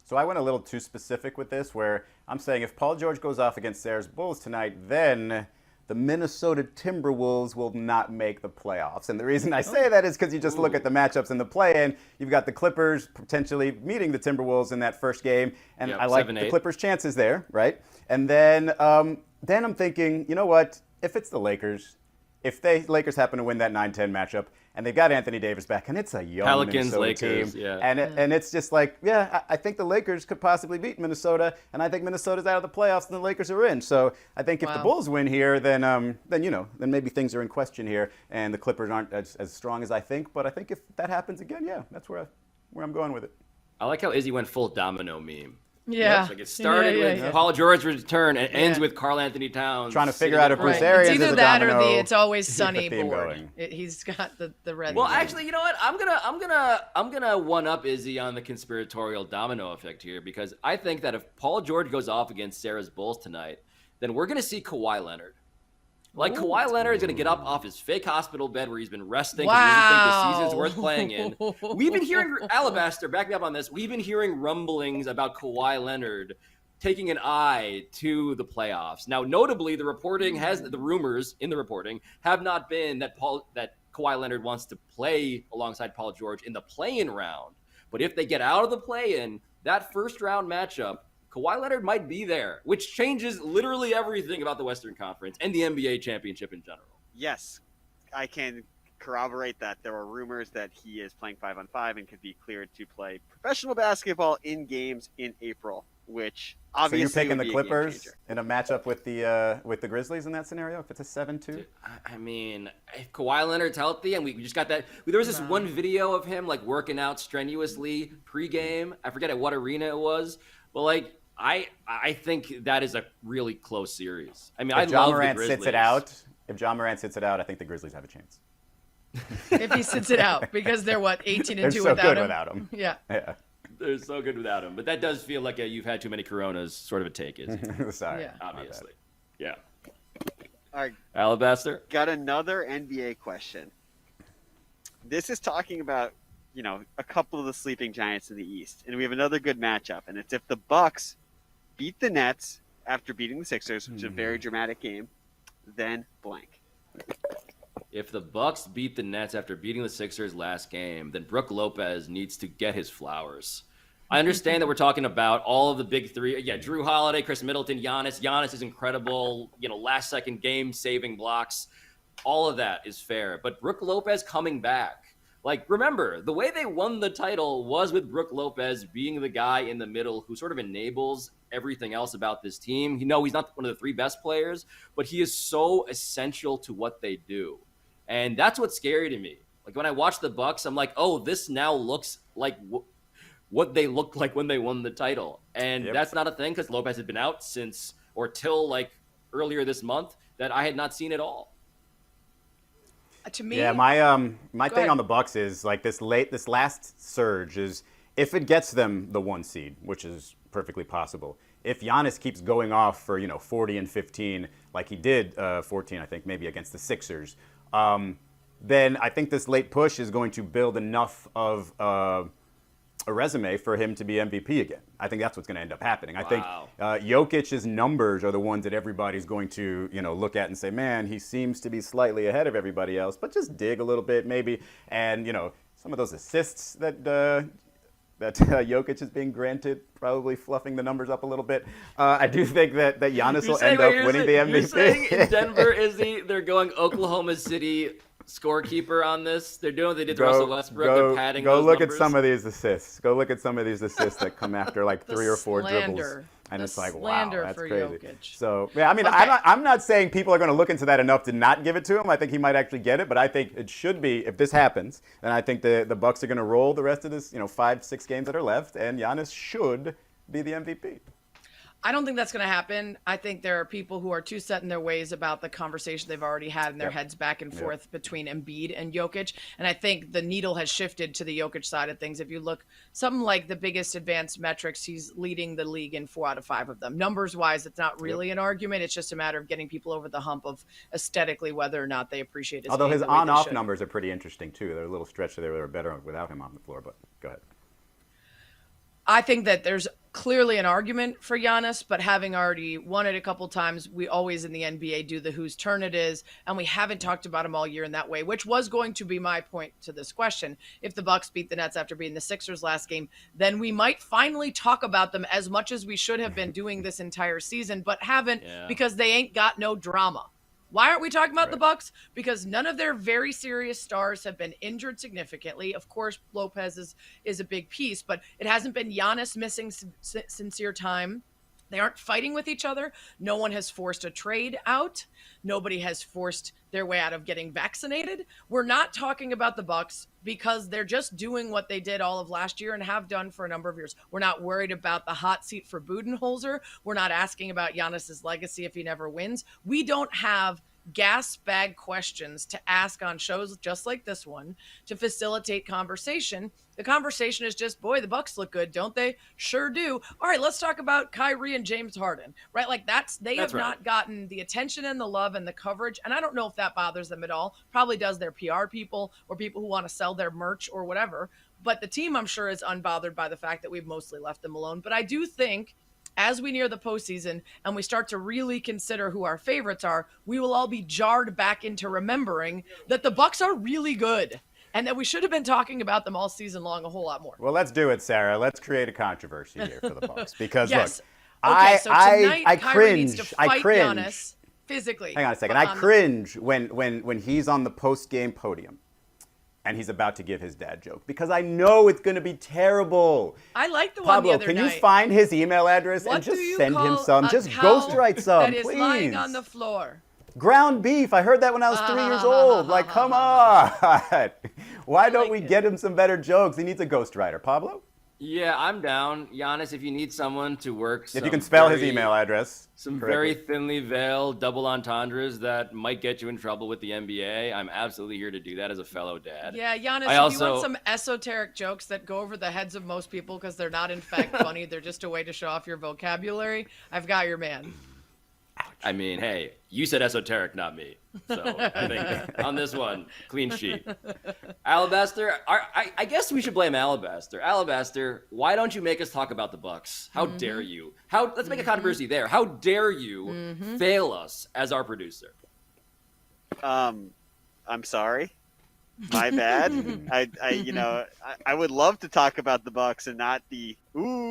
So I went a little too specific with this, where I'm saying if Paul George goes off against Sarah's Bulls tonight, then the Minnesota Timberwolves will not make the playoffs. And the reason I say that is because you just look at the matchups in the play-in. You've got the Clippers potentially meeting the Timberwolves in that first game, and I like the Clippers' chances there, right? And then I'm thinking, you know what? If it's the Lakers, if the Lakers happen to win that 9-10 matchup, and they've got Anthony Davis back, and it's a young Pelicans, Minnesota Lakers, team, yeah. and it's just like, I think the Lakers could possibly beat Minnesota, and I think Minnesota's out of the playoffs, and the Lakers are in. So I think if the Bulls win here, then maybe things are in question here, and the Clippers aren't as strong as I think. But I think if that happens again, that's where I'm going with it. I like how Izzy went full domino meme. Yeah. Like it started with Paul George's return and ends with Karl Anthony Towns. Trying to figure out if Bruce Arians is a domino. It's either that or It's Always Sunny board. Going. He's got the red. Well, actually, you know what? I'm gonna one up Izzy on the conspiratorial domino effect here, because I think that if Paul George goes off against Sarah's Bulls tonight, then we're gonna see Kawhi Leonard. Like, Kawhi Leonard is going to get up off his fake hospital bed where he's been resting because he doesn't think the season's worth playing in. We've been hearing, Alabaster, back me up on this, we've been hearing rumblings about Kawhi Leonard taking an eye to the playoffs. Now, notably, the rumors in the reporting have not been that Kawhi Leonard wants to play alongside Paul George in the play-in round. But if they get out of the play-in, that first-round matchup, Kawhi Leonard might be there, which changes literally everything about the Western Conference and the NBA championship in general. Yes, I can corroborate that. There are rumors that he is playing 5-on-5 and could be cleared to play professional basketball in games in April, which obviously so you're picking the a Clippers in a matchup with the Grizzlies in that scenario if it's a 7-2? I mean, if Kawhi Leonard's healthy, and we just got that. There was this one video of him like working out strenuously pregame. I forget at what arena it was, but like I think that is a really close series. I mean, if Ja Morant sits it out, I think the Grizzlies have a chance. If he sits it out, because they're 18-2 they're so without good him. Without him. Yeah. They're so good without him. But that does feel like you've had too many Coronas sort of a take, is it? Sorry. Yeah. Obviously. Yeah. All right. Alabaster? Got another NBA question. This is talking about, a couple of the sleeping giants in the East. And we have another good matchup. And it's if the Bucs beat the Nets after beating the Sixers, which is a very dramatic game, then blank. if the Bucs beat the Nets after beating the Sixers last game, then Brook Lopez needs to get his flowers. I understand that we're talking about all of the big three. Yeah, Drew Holiday, Chris Middleton, Giannis. Giannis is incredible. Last second game saving blocks. All of that is fair. But Brook Lopez coming back. Like, remember, the way they won the title was with Brook Lopez being the guy in the middle who sort of enables everything else about this team. He's not one of the three best players, but he is so essential to what they do. And that's what's scary to me. Like, when I watch the Bucs, I'm like, oh, this now looks like what they looked like when they won the title. And that's not a thing because Lopez had been out till like earlier this month that I had not seen at all. To me, yeah, my thing on the Bucs is like this last surge is if it gets them the 1 seed, which is perfectly possible. If Giannis keeps going off for 40 and 15 like he did 14, I think maybe against the Sixers, then I think this late push is going to build enough of a resume for him to be MVP again. I think that's what's going to end up happening. I think Jokic's numbers are the ones that everybody's going to, look at and say, man, he seems to be slightly ahead of everybody else, but just dig a little bit maybe. And, some of those assists that Jokic is being granted, probably fluffing the numbers up a little bit. I do think that Giannis will end up winning the MVP. You're saying in Denver, they're going Oklahoma City scorekeeper on this? They're doing what they did to Russell Westbrook. They're padding those look numbers. At some of these assists. Go look at some of these assists that come after like 3 or 4 dribbles. And it's like, wow, that's crazy. Jokic. So, yeah, I mean, okay. I'm not saying people are going to look into that enough to not give it to him. I think he might actually get it, but I think it should be, if this happens, then I think the Bucs are going to roll the rest of this, 5-6 games that are left, and Giannis should be the MVP. I don't think that's going to happen. I think there are people who are too set in their ways about the conversation they've already had in their heads back and forth between Embiid and Jokic. And I think the needle has shifted to the Jokic side of things. If you look, something like the biggest advanced metrics, he's leading the league in 4 out of 5 of them. Numbers wise, it's not really an argument. It's just a matter of getting people over the hump of aesthetically whether or not they appreciate his Although game his the way on-off they should. numbers are pretty interesting too. They're a little stretched there. They were better without him on the floor, but go ahead. I think that there's clearly an argument for Giannis, but having already won it a couple times, we always in the NBA do the whose turn it is, and we haven't talked about him all year in that way, which was going to be my point to this question. If the Bucs beat the Nets after beating the Sixers last game, then we might finally talk about them as much as we should have been doing this entire season, but haven't because they ain't got no drama. Why aren't we talking about the Bucs? Because none of their very serious stars have been injured significantly. Of course, Lopez is a big piece, but it hasn't been Giannis missing sincere time. They aren't fighting with each other. No one has forced a trade out. Nobody has forced their way out of getting vaccinated. We're not talking about the Bucs because they're just doing what they did all of last year and have done for a number of years. We're not worried about the hot seat for Budenholzer. We're not asking about Giannis's legacy if he never wins. We don't have gas bag questions to ask on shows just like this one to facilitate conversation. The conversation is just, boy, the Bucs look good, don't they? Sure do. All right, let's talk about Kyrie and James Harden, right? Like that's have not gotten the attention and the love and the coverage. And I don't know if that bothers them at all. Probably does their PR people or people who want to sell their merch or whatever. But the team, I'm sure, is unbothered by the fact that we've mostly left them alone. But I do think as we near the postseason and we start to really consider who our favorites are, we will all be jarred back into remembering that the Bucs are really good and that we should have been talking about them all season long a whole lot more. Well, let's do it, Sarah. Let's create a controversy here for the Bucs because look, so tonight, I Kyrie cringe. needs to fight Giannis physically. Hang on a second. I cringe when he's on the post-game podium and he's about to give his dad joke because I know it's going to be terrible. I like the Pablo, one the other can night. you find his email address and just send him some? Just ghostwrite some, that is please. lying on the floor. Ground beef. I heard that when I was 3 years old. Like, come on. Why don't we get him some better jokes? He needs a ghostwriter. Pablo? Yeah, I'm down. Giannis, if you need someone to work if you can spell his email address. Some very thinly veiled double entendres that might get you in trouble with the NBA, I'm absolutely here to do that as a fellow dad. Yeah, Giannis, if you want some esoteric jokes that go over the heads of most people because they're not in fact funny, they're just a way to show off your vocabulary, I've got your man. I mean, hey, you said esoteric, not me. So I think on this one, clean sheet. Alabaster, I guess we should blame Alabaster. Alabaster, why don't you make us talk about the Bucs? How dare you? Let's make a controversy there. How dare you fail us as our producer? I'm sorry. My bad. I would love to talk about the Bucs and not the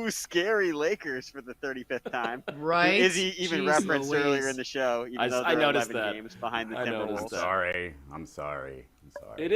scary Lakers for the 35th time. Right. Izzy even Jeez referenced Louise. earlier in the show, even though I there are noticed 11 that. games behind the I noticed Timberwolves. that. I'm sorry. It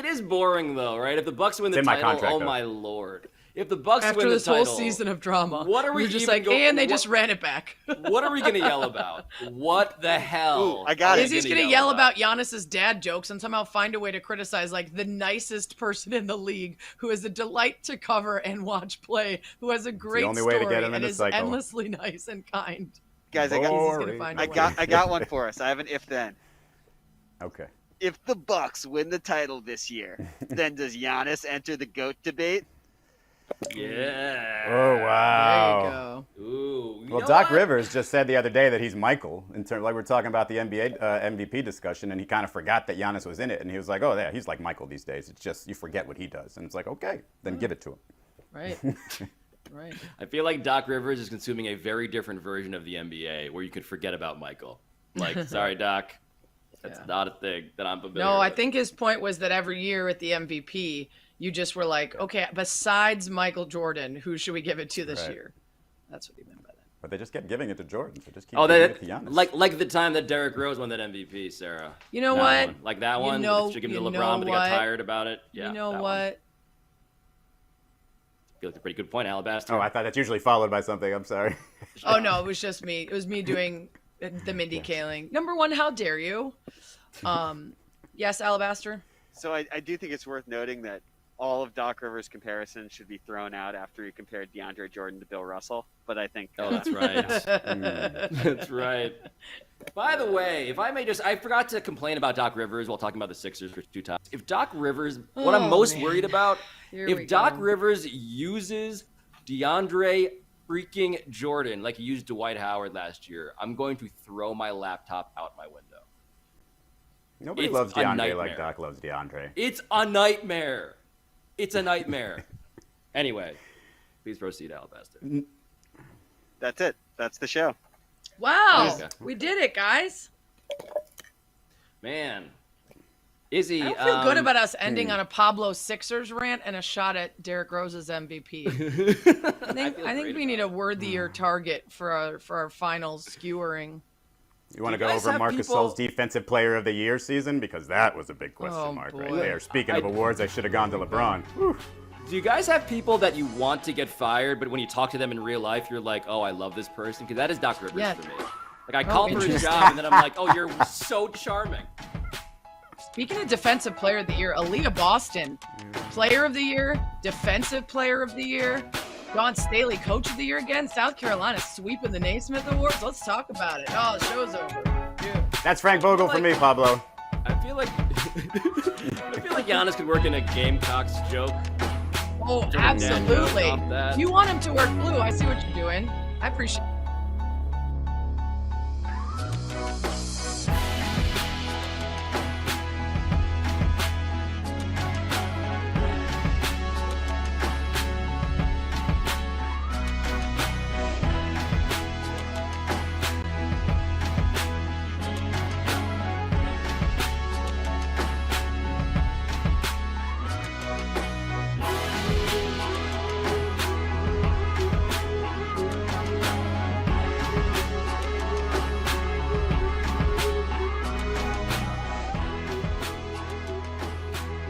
is boring though, right? If the Bucs win the in my title, contract, oh though. my lord! If the Bucs After win the this title, whole season of drama, what are we we're just even like, go- and they what- just ran it back. what are we gonna yell about? What the hell? Ooh, I got are it. we Izzy's gonna yell about Giannis's dad jokes and somehow find a way to criticize like the nicest person in the league, who is a delight to cover and watch play, who has a great only story way to get him in and the is cycle. endlessly nice and kind. Guys, Izzy's gonna Boring. find a I way. got one for us. I have an if then. Okay. If the Bucs win the title this year, then does Giannis enter the GOAT debate? Yeah. Oh wow. There you go. Ooh. You Well, know Doc what? Rivers just said the other day that he's Michael, in terms like we're talking about the NBA MVP discussion, and he kind of forgot that Giannis was in it, and he was like, "Oh yeah, he's like Michael these days. It's just you forget what he does," and it's like, okay, then give it to him. Right. Right. I feel like Doc Rivers is consuming a very different version of the NBA, where you could forget about Michael. Like, sorry, Doc, that's Yeah. not a thing that I'm familiar No, I with. think his point was that every year at the MVP, you just were like, okay, besides Michael Jordan, who should we give it to this Right. year? That's what he meant by that. But they just kept giving it to Jordan, so just keep Oh, giving that it to Giannis. like the time that Derrick Rose won that MVP, Sarah. You know That what? one. Like that You one. know- Should give it to you LeBron, know but they got what? tired about it. Yeah. You know that what? one. I feel like a pretty good point, Alabaster. Oh, I thought that's usually followed by something. I'm sorry. Oh no, it was just me. It was me doing the Mindy Kaling. Number one, how dare you? Yes, Alabaster. So I do think it's worth noting that all of Doc Rivers' comparisons should be thrown out after he compared DeAndre Jordan to Bill Russell. But I think Oh, that's right. That's right. By the way, if I may I forgot to complain about Doc Rivers while talking about the Sixers for 2 times. If Doc Rivers, what I'm Oh, most man. worried about, Here we if Doc go. Rivers uses DeAndre freaking Jordan like he used Dwight Howard last year, I'm going to throw my laptop out my window. Nobody It's loves a DeAndre nightmare. like Doc loves DeAndre. It's a nightmare. It's a nightmare. Anyway, please proceed, Alabaster. that's it. That's the show. Wow, Okay. we did it, guys. Man. Izzy, I don't feel good about us ending on a Pablo Sixers rant and a shot at Derrick Rose's MVP. I think we need a worthier target for our final skewering. You want to Do you go guys over have Marcus people- Sol's Defensive Player of the Year season? Because that was a big question Oh, mark right boy. there. Speaking of awards, I should have gone to LeBron. Whew. Do you guys have people that you want to get fired, but when you talk to them in real life, you're like, oh, I love this person? Because that is Doc Rivers Yeah. for me. Like, I call for his interesting. job, and then I'm like, oh, you're so charming. Speaking of Defensive Player of the Year, Aaliyah Boston, Player of the Year, Defensive Player of the Year, Dawn Staley, Coach of the Year again, South Carolina sweeping the Naismith Awards. Let's talk about it. Oh, the show's over. Dude. That's Frank Vogel for me, Pablo. I feel like Giannis could work in a Gamecocks joke. Oh, Jordan Daniels absolutely. off that. You want him to wear blue. I see what you're doing. I appreciate